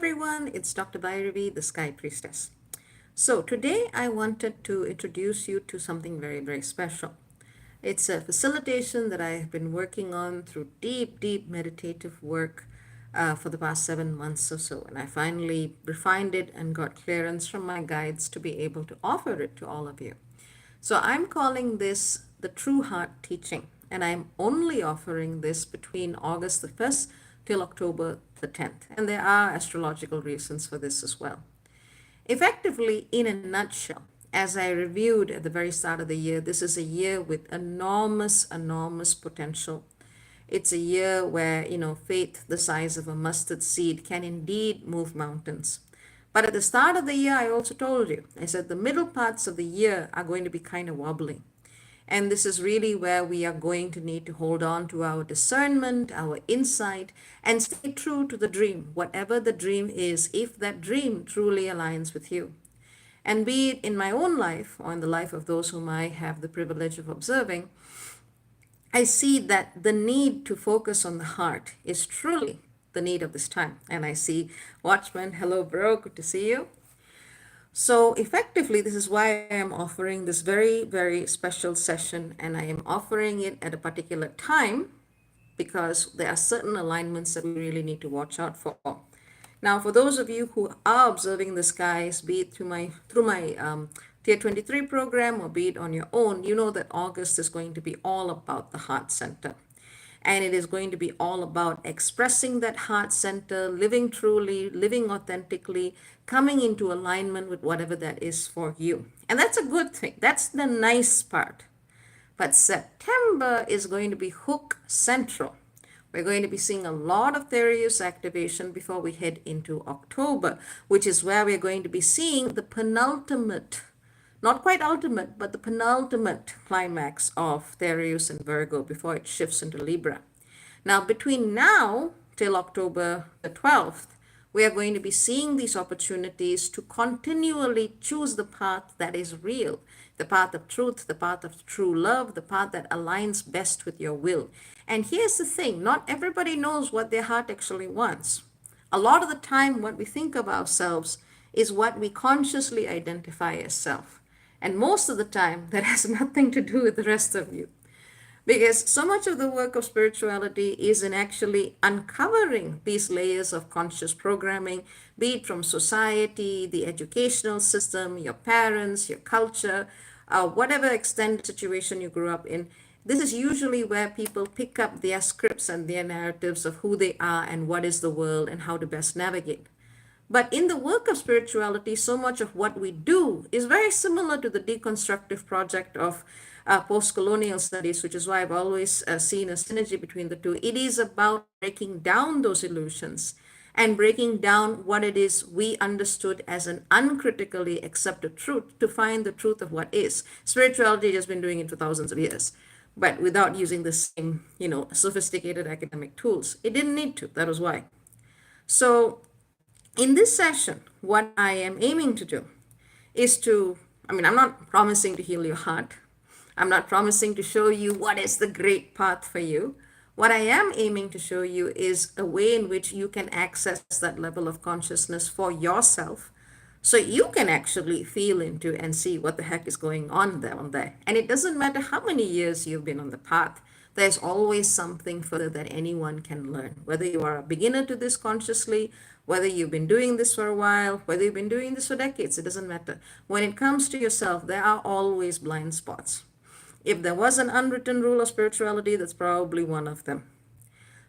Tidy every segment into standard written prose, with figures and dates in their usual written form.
everyone, it's Dr. Bhairavi, the Sky Priestess. So today I wanted to introduce you to something very, very special. It's a facilitation that I have been working on through deep, deep meditative work for the past 7 months or so. And I finally refined it and got clearance from my guides to be able to offer it to all of you. So I'm calling this the TrueHeart teaching, and I'm only offering this between August the 1st till October the 10th. And there are astrological reasons for this as well. Effectively, in a nutshell, as I reviewed at the very start of the year, this is a year with enormous, enormous potential. It's a year where, faith the size of a mustard seed can indeed move mountains. But at the start of the year, I also told you, I said the middle parts of the year are going to be kind of wobbly. And this is really where we are going to need to hold on to our discernment, our insight, and stay true to the dream, whatever the dream is, if that dream truly aligns with you. And be it in my own life or in the life of those whom I have the privilege of observing, I see that the need to focus on the heart is truly the need of this time. And I see Watchman, hello, bro, good to see you. So effectively, this is why I am offering this very, very special session, and I am offering it at a particular time because there are certain alignments that we really need to watch out for. Now, for those of you who are observing the skies, be it through my Tier 23 program or be it on your own, you know that August is going to be all about the heart center. And it is going to be all about expressing that heart center, living truly, living authentically, coming into alignment with whatever that is for you. And that's a good thing. That's the nice part. But September is going to be hook central. We're going to be seeing a lot of Therius activation before we head into October, which is where we're going to be seeing the penultimate, not quite ultimate, but the penultimate climax of Therius and Virgo before it shifts into Libra. Now, between now till October the 12th, we are going to be seeing these opportunities to continually choose the path that is real, the path of truth, the path of true love, the path that aligns best with your will. And here's the thing, not everybody knows what their heart actually wants. A lot of the time, what we think of ourselves is what we consciously identify as self. And most of the time, that has nothing to do with the rest of you. Because so much of the work of spirituality is in actually uncovering these layers of conscious programming, be it from society, the educational system, your parents, your culture, whatever extended situation you grew up in. This is usually where people pick up their scripts and their narratives of who they are and what is the world and how to best navigate. But in the work of spirituality, so much of what we do is very similar to the deconstructive project of post-colonial studies, which is why I've always seen a synergy between the two. It is about breaking down those illusions and breaking down what it is we understood as an uncritically accepted truth to find the truth of what is. Spirituality has been doing it for thousands of years, but without using the same, sophisticated academic tools. It didn't need to. That was why. So in this session, what I am aiming to do is I'm not promising to heal your heart. I'm not promising to show you what is the great path for you. What I am aiming to show you is a way in which you can access that level of consciousness for yourself so you can actually feel into and see what the heck is going on there. And it doesn't matter how many years you've been on the path. There's always something further that anyone can learn, whether you are a beginner to this consciously, whether you've been doing this for a while, whether you've been doing this for decades, it doesn't matter. When it comes to yourself, there are always blind spots. If there was an unwritten rule of spirituality, that's probably one of them.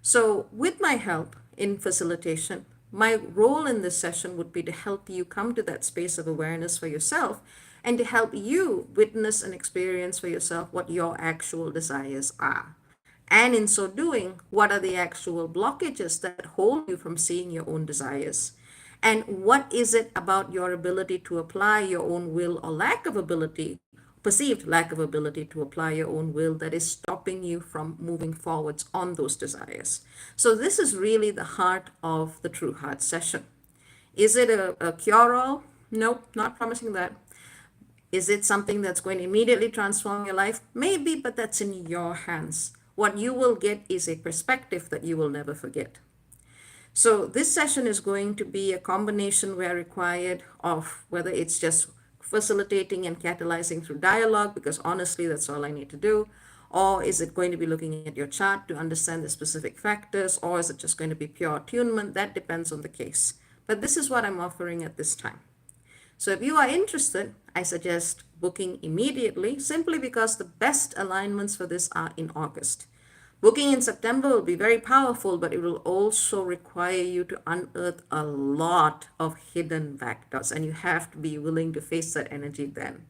So with my help in facilitation, my role in this session would be to help you come to that space of awareness for yourself and to help you witness and experience for yourself what your actual desires are. And in so doing, what are the actual blockages that hold you from seeing your own desires? And what is it about your ability to apply your own will or lack of ability, perceived lack of ability to apply your own will, that is stopping you from moving forwards on those desires? So this is really the heart of the TrueHeart session. Is it a cure-all? Nope, not promising that. Is it something that's going to immediately transform your life? Maybe, but that's in your hands. What you will get is a perspective that you will never forget. So this session is going to be a combination where required of whether it's just facilitating and catalyzing through dialogue, because honestly, that's all I need to do, or is it going to be looking at your chart to understand the specific factors, or is it just going to be pure attunement? That depends on the case. But this is what I'm offering at this time. So if you are interested, I suggest booking immediately simply because the best alignments for this are in August. Booking in September will be very powerful, but it will also require you to unearth a lot of hidden factors, and you have to be willing to face that energy then,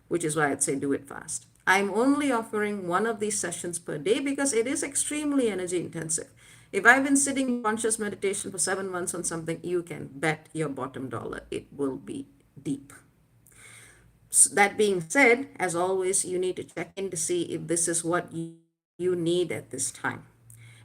which is why I'd say do it fast. I'm only offering one of these sessions per day because it is extremely energy intensive. If I've been sitting in conscious meditation for 7 months on something, you can bet your bottom dollar it will be deep. That being said, as always, you need to check in to see if this is what you need at this time.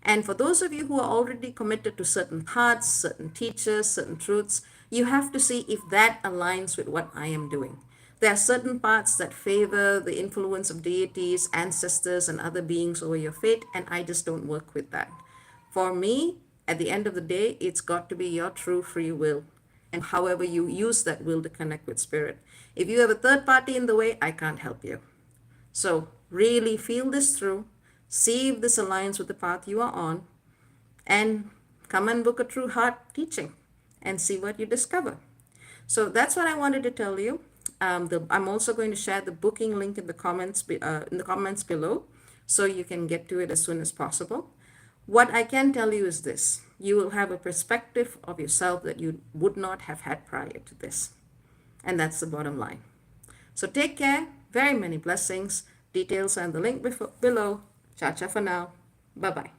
And for those of you who are already committed to certain paths, certain teachers, certain truths, you have to see if that aligns with what I am doing. There are certain parts that favor the influence of deities, ancestors, and other beings over your fate, and I just don't work with that. For me, at the end of the day, it's got to be your true free will, and however you use that will to connect with spirit. If you have a third party in the way, I can't help you. So really feel this through, see if this aligns with the path you are on, and come and book a TrueHeart teaching and see what you discover. So that's what I wanted to tell you. I'm also going to share the booking link in the comments below, so you can get to it as soon as possible. What I can tell you is this: you will have a perspective of yourself that you would not have had prior to this, and that's the bottom line. So take care. Very many blessings. Details are in the link below. Cha cha for now. Bye bye.